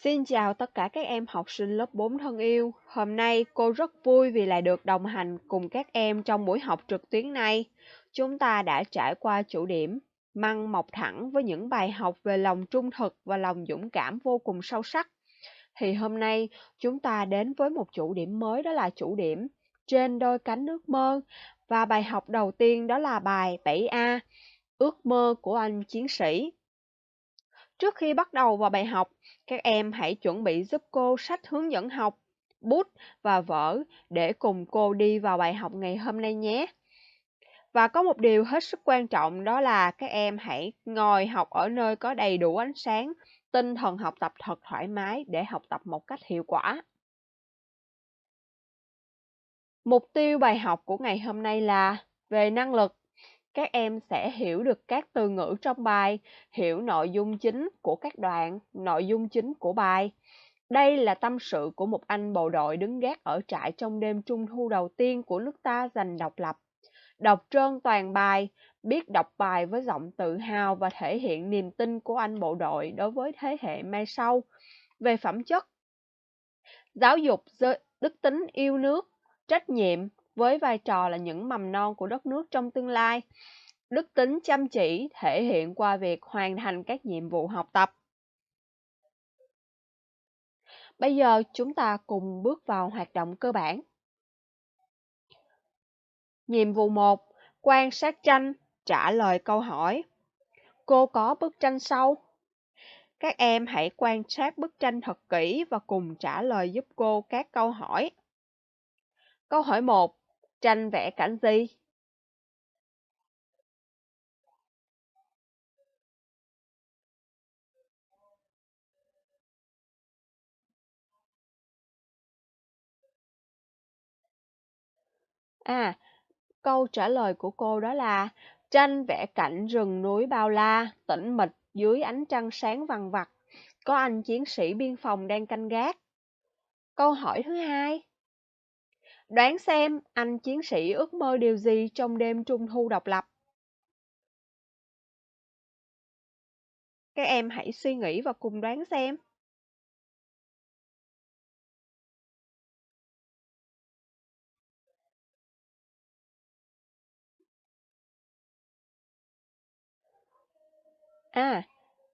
Xin chào tất cả các em học sinh lớp 4 thân yêu. Hôm nay cô rất vui vì lại được đồng hành cùng các em trong buổi học trực tuyến này. Chúng ta đã trải qua chủ điểm Măng mọc thẳng với những bài học về lòng trung thực và lòng dũng cảm vô cùng sâu sắc. Thì hôm nay chúng ta đến với một chủ điểm mới, đó là chủ điểm Trên đôi cánh ước mơ. Và bài học đầu tiên đó là bài 7A, ước mơ của anh chiến sĩ. Trước khi bắt đầu vào bài học, các em hãy chuẩn bị giúp cô sách hướng dẫn học, bút và vở để cùng cô đi vào bài học ngày hôm nay nhé. Và có một điều hết sức quan trọng, đó là các em hãy ngồi học ở nơi có đầy đủ ánh sáng, tinh thần học tập thật thoải mái để học tập một cách hiệu quả. Mục tiêu bài học của ngày hôm nay là về năng lực. Các em sẽ hiểu được các từ ngữ trong bài, hiểu nội dung chính của các đoạn, nội dung chính của bài. Đây là tâm sự của một anh bộ đội đứng gác ở trại trong đêm trung thu đầu tiên của nước ta giành độc lập. Đọc trơn toàn bài, biết đọc bài với giọng tự hào và thể hiện niềm tin của anh bộ đội đối với thế hệ mai sau. Về phẩm chất, giáo dục đức tính yêu nước, trách nhiệm với vai trò là những mầm non của đất nước trong tương lai. Đức tính chăm chỉ thể hiện qua việc hoàn thành các nhiệm vụ học tập. Bây giờ chúng ta cùng bước vào hoạt động cơ bản. Nhiệm vụ 1. Quan sát tranh, trả lời câu hỏi. Cô có bức tranh sau. Các em hãy quan sát bức tranh thật kỹ và cùng trả lời giúp cô các câu hỏi. Câu hỏi 1. Tranh vẽ cảnh gì? Câu trả lời của cô đó là tranh vẽ cảnh rừng núi bao la, tĩnh mịch dưới ánh trăng sáng vằng vặc. Có anh chiến sĩ biên phòng đang canh gác. Câu hỏi thứ hai. Đoán xem anh chiến sĩ ước mơ điều gì trong đêm trung thu độc lập? Các em hãy suy nghĩ và cùng đoán xem.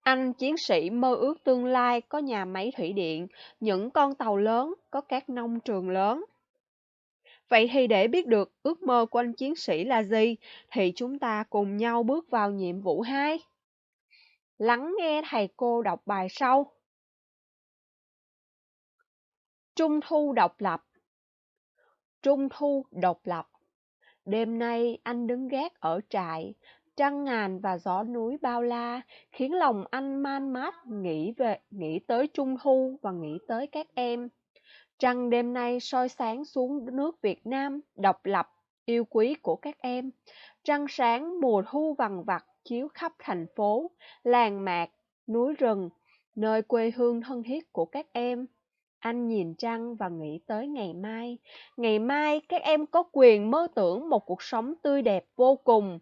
Anh chiến sĩ mơ ước tương lai có nhà máy thủy điện, những con tàu lớn, có các nông trường lớn. Vậy thì để biết được ước mơ của anh chiến sĩ là gì, thì chúng ta cùng nhau bước vào nhiệm vụ 2. Lắng nghe thầy cô đọc bài sau. Trung thu độc lập. Trung thu độc lập. Đêm nay anh đứng gác ở trại, trăng ngàn và gió núi bao la, khiến lòng anh man mát nghĩ tới Trung thu và nghĩ tới các em. Trăng đêm nay soi sáng xuống nước Việt Nam, độc lập, yêu quý của các em. Trăng sáng mùa thu vằng vặc chiếu khắp thành phố, làng mạc, núi rừng, nơi quê hương thân thiết của các em. Anh nhìn trăng và nghĩ tới ngày mai. Ngày mai các em có quyền mơ tưởng một cuộc sống tươi đẹp vô cùng.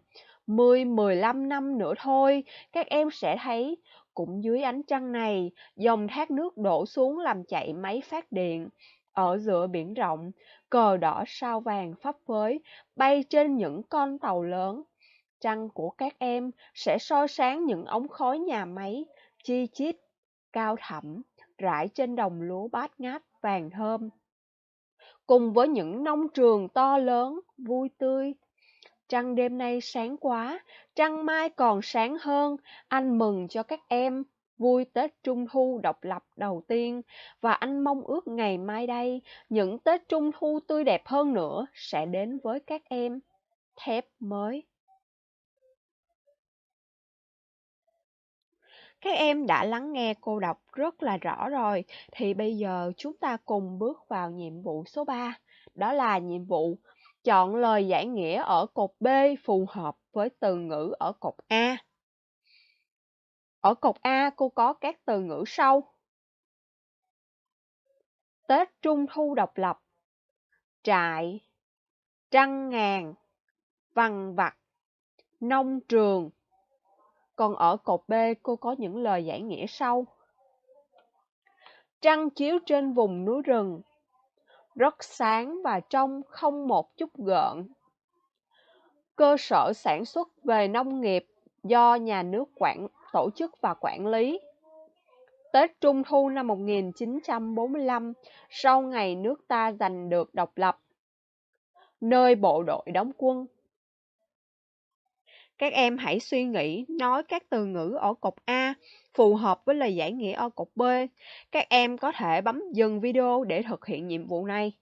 10-15 năm nữa thôi, các em sẽ thấy cũng dưới ánh trăng này, dòng thác nước đổ xuống làm chạy máy phát điện. Ở giữa biển rộng, cờ đỏ sao vàng phấp phới, bay trên những con tàu lớn. Trăng của các em sẽ soi sáng những ống khói nhà máy, chi chít, cao thẳm, rải trên đồng lúa bát ngát vàng thơm. Cùng với những nông trường to lớn, vui tươi. Trăng đêm nay sáng quá, trăng mai còn sáng hơn. Anh mừng cho các em vui Tết Trung thu độc lập đầu tiên, và anh mong ước ngày mai đây, những Tết Trung thu tươi đẹp hơn nữa sẽ đến với các em. Thép mới. Các em đã lắng nghe cô đọc rất là rõ rồi, thì bây giờ chúng ta cùng bước vào nhiệm vụ số 3, đó là nhiệm vụ chọn lời giải nghĩa ở cột B phù hợp với từ ngữ ở cột A. Ở cột A cô có các từ ngữ sau. Tết Trung thu độc lập, trại, trăng ngàn, vằng vặc, nông trường. Còn ở cột B cô có những lời giải nghĩa sau. Trăng chiếu trên vùng núi rừng, rất sáng và trong không một chút gợn. Cơ sở sản xuất về nông nghiệp do nhà nước tổ chức và quản lý. Tết Trung thu năm 1945, sau ngày nước ta giành được độc lập, nơi bộ đội đóng quân. Các em hãy suy nghĩ, nói các từ ngữ ở cột A phù hợp với lời giải nghĩa ở cột B. Các em có thể bấm dừng video để thực hiện nhiệm vụ này.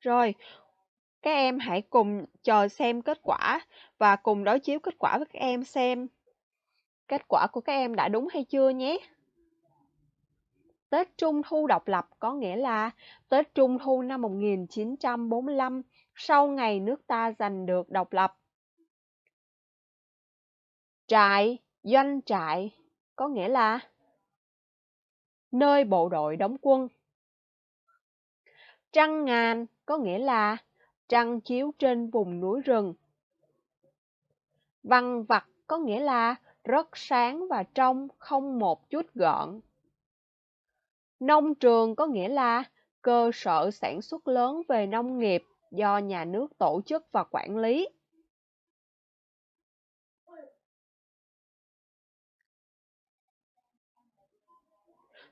Rồi, các em hãy cùng chờ xem kết quả và cùng đối chiếu kết quả với các em xem kết quả của các em đã đúng hay chưa nhé. Tết Trung thu độc lập có nghĩa là Tết Trung thu năm 1945, sau ngày nước ta giành được độc lập. Trại, doanh trại có nghĩa là nơi bộ đội đóng quân. Trăng ngàn có nghĩa là trăng chiếu trên vùng núi rừng. Vằng vặc có nghĩa là rất sáng và trong, không một chút gợn. Nông trường có nghĩa là cơ sở sản xuất lớn về nông nghiệp do nhà nước tổ chức và quản lý.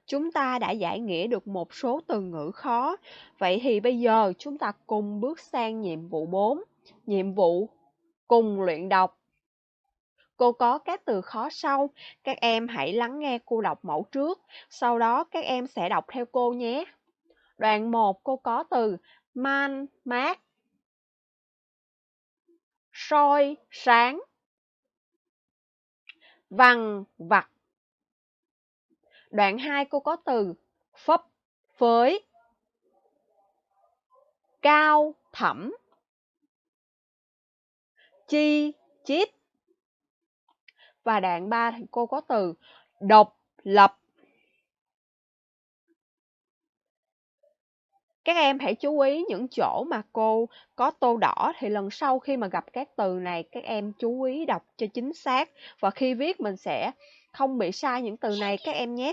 Chúng ta đã giải nghĩa được một số từ ngữ khó. Vậy thì bây giờ chúng ta cùng bước sang nhiệm vụ 4. Nhiệm vụ cùng luyện đọc. Cô có các từ khó sau. Các em hãy lắng nghe cô đọc mẫu trước. Sau đó các em sẽ đọc theo cô nhé. Đoạn 1 cô có từ man, mát, soi, sáng, vằng, vặt. Đoạn 2 cô có từ phấp, phới, cao, thẳm, chi, chít. Và đoạn 3 thì cô có từ độc lập. Các em hãy chú ý những chỗ mà cô có tô đỏ thì lần sau khi mà gặp các từ này các em chú ý đọc cho chính xác và khi viết mình sẽ không bị sai những từ này các em nhé.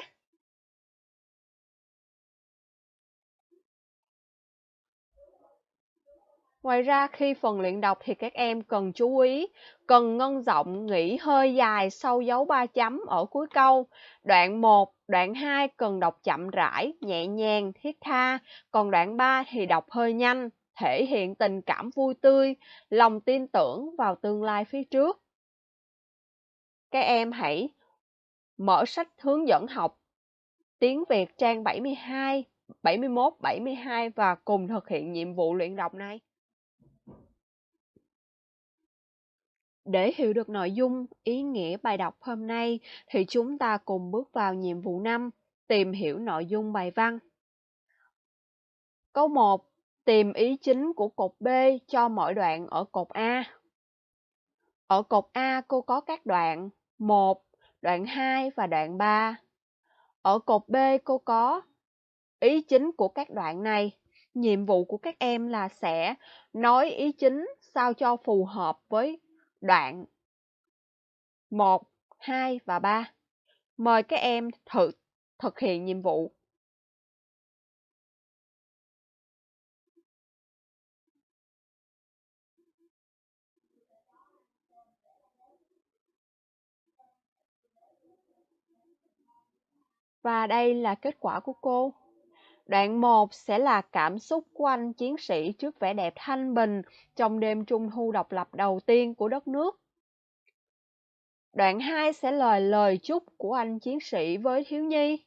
Ngoài ra khi phần luyện đọc thì các em cần chú ý, cần ngân giọng nghỉ hơi dài sau dấu 3 chấm ở cuối câu. Đoạn 1, đoạn 2 cần đọc chậm rãi, nhẹ nhàng, thiết tha, còn đoạn 3 thì đọc hơi nhanh, thể hiện tình cảm vui tươi, lòng tin tưởng vào tương lai phía trước. Các em hãy mở sách hướng dẫn học tiếng Việt trang 72, 71, 72 và cùng thực hiện nhiệm vụ luyện đọc này. Để hiểu được nội dung, ý nghĩa bài đọc hôm nay thì chúng ta cùng bước vào nhiệm vụ 5, tìm hiểu nội dung bài văn. Câu 1. Tìm ý chính của cột B cho mỗi đoạn ở cột A. Ở cột A cô có các đoạn 1, đoạn 2 và đoạn 3. Ở cột B cô có ý chính của các đoạn này. Nhiệm vụ của các em là sẽ nói ý chính sao cho phù hợp với đoạn 1, 2 và 3. Mời các em thực hiện nhiệm vụ. Và đây là kết quả của cô. Đoạn 1 sẽ là cảm xúc của anh chiến sĩ trước vẻ đẹp thanh bình trong đêm Trung thu độc lập đầu tiên của đất nước. Đoạn 2 sẽ là lời chúc của anh chiến sĩ với thiếu nhi.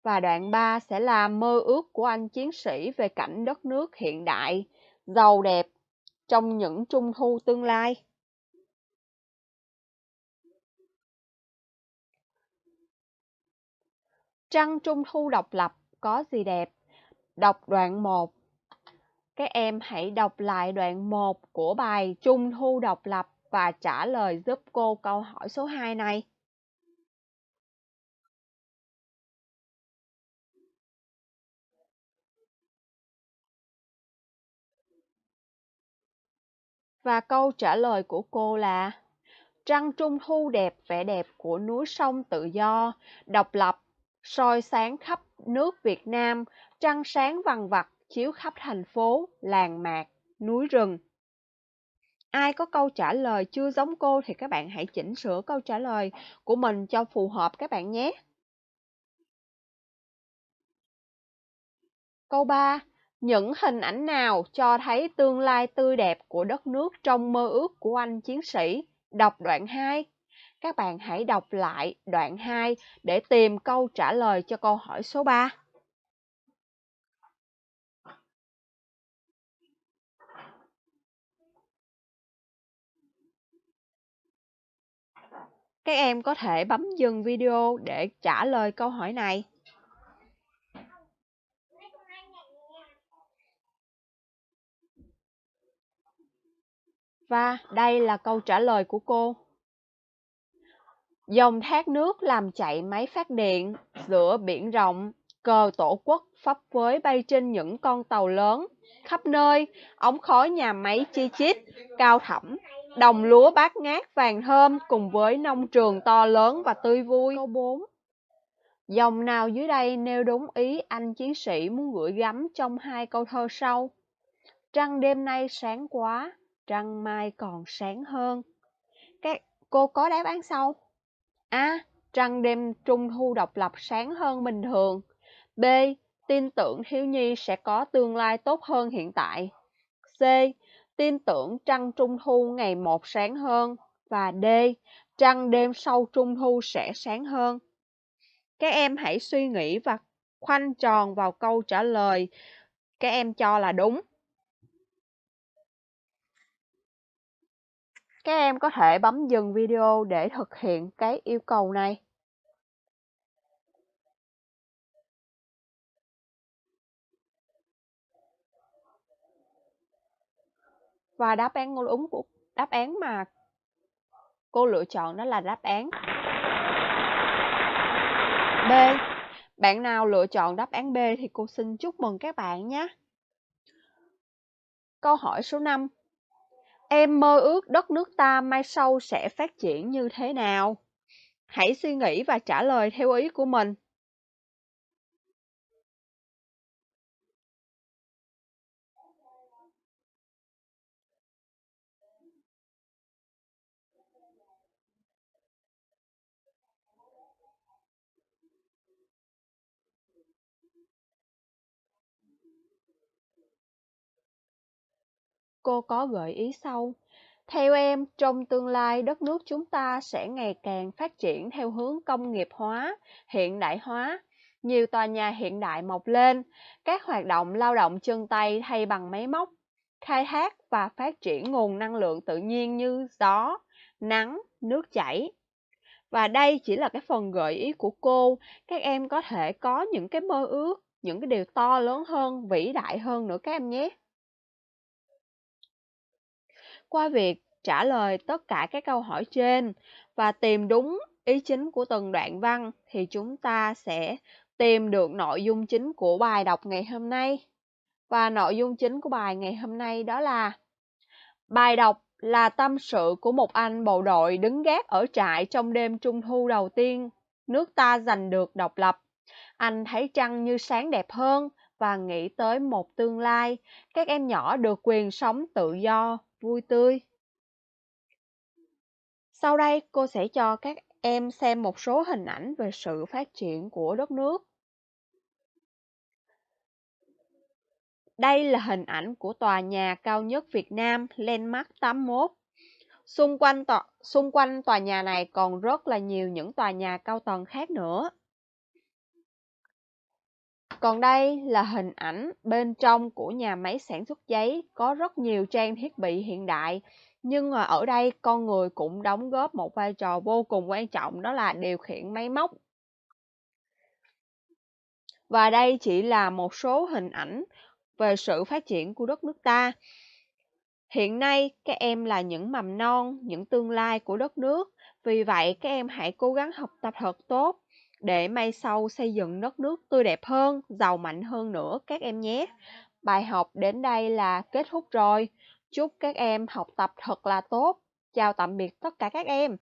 Và đoạn 3 sẽ là mơ ước của anh chiến sĩ về cảnh đất nước hiện đại, giàu đẹp trong những Trung thu tương lai. Trăng Trung thu độc lập có gì đẹp? Đọc đoạn 1. Các em hãy đọc lại đoạn 1 của bài Trung thu độc lập và trả lời giúp cô câu hỏi số 2 này. Và câu trả lời của cô là: trăng trung thu đẹp vẻ đẹp của núi sông tự do, độc lập, soi sáng khắp nước Việt Nam, trăng sáng vằng vặc chiếu khắp thành phố, làng mạc, núi rừng. Ai có câu trả lời chưa giống cô thì các bạn hãy chỉnh sửa câu trả lời của mình cho phù hợp các bạn nhé. Câu 3. Những hình ảnh nào cho thấy tương lai tươi đẹp của đất nước trong mơ ước của anh chiến sĩ? Đọc đoạn 2. Các bạn hãy đọc lại đoạn 2 để tìm câu trả lời cho câu hỏi số 3. Các em có thể bấm dừng video để trả lời câu hỏi này. Và đây là câu trả lời của cô. Dòng thác nước làm chạy máy phát điện giữa biển rộng, cờ tổ quốc phấp phới bay trên những con tàu lớn. Khắp nơi, ống khói nhà máy chi chít, cao thẳm, đồng lúa bát ngát vàng thơm cùng với nông trường to lớn và tươi vui. Câu 4. Dòng nào dưới đây nêu đúng ý anh chiến sĩ muốn gửi gắm trong hai câu thơ sau? Trăng đêm nay sáng quá, trăng mai còn sáng hơn. Cô có đáp án sau. A. Trăng đêm trung thu độc lập sáng hơn bình thường. B. Tin tưởng thiếu nhi sẽ có tương lai tốt hơn hiện tại. C. Tin tưởng trăng trung thu ngày một sáng hơn. Và D. Trăng đêm sau trung thu sẽ sáng hơn. Các em hãy suy nghĩ và khoanh tròn vào câu trả lời các em cho là đúng. Các em có thể bấm dừng video để thực hiện cái yêu cầu này. Và đáp án mà cô lựa chọn đó là đáp án B. Bạn nào lựa chọn đáp án B thì cô xin chúc mừng các bạn nhé. Câu hỏi số 5. Em mơ ước đất nước ta mai sau sẽ phát triển như thế nào? Hãy suy nghĩ và trả lời theo ý của mình. Cô có gợi ý sau. Theo em, trong tương lai đất nước chúng ta sẽ ngày càng phát triển theo hướng công nghiệp hóa, hiện đại hóa. Nhiều tòa nhà hiện đại mọc lên, các hoạt động lao động chân tay thay bằng máy móc, khai thác và phát triển nguồn năng lượng tự nhiên như gió, nắng, nước chảy. Và đây chỉ là cái phần gợi ý của cô. Các em có thể có những cái mơ ước, những cái điều to lớn hơn, vĩ đại hơn nữa các em nhé. Qua việc trả lời tất cả các câu hỏi trên và tìm đúng ý chính của từng đoạn văn thì chúng ta sẽ tìm được nội dung chính của bài đọc ngày hôm nay. Và nội dung chính của bài ngày hôm nay đó là: bài đọc là tâm sự của một anh bộ đội đứng gác ở trại trong đêm trung thu đầu tiên nước ta giành được độc lập. Anh thấy trăng như sáng đẹp hơn và nghĩ tới một tương lai các em nhỏ được quyền sống tự do, vui tươi. Sau đây cô sẽ cho các em xem một số hình ảnh về sự phát triển của đất nước. Đây là hình ảnh của tòa nhà cao nhất Việt Nam, Landmark 81. Xung quanh tòa nhà này còn rất là nhiều những tòa nhà cao tầng khác nữa. Còn đây là hình ảnh bên trong của nhà máy sản xuất giấy, có rất nhiều trang thiết bị hiện đại. Nhưng ở đây con người cũng đóng góp một vai trò vô cùng quan trọng, đó là điều khiển máy móc. Và đây chỉ là một số hình ảnh về sự phát triển của đất nước ta. Hiện nay, các em là những mầm non, những tương lai của đất nước. Vì vậy, các em hãy cố gắng học tập thật tốt để mai sau xây dựng đất nước tươi đẹp hơn, giàu mạnh hơn nữa các em nhé. Bài học đến đây là kết thúc rồi. Chúc các em học tập thật là tốt. Chào tạm biệt tất cả các em.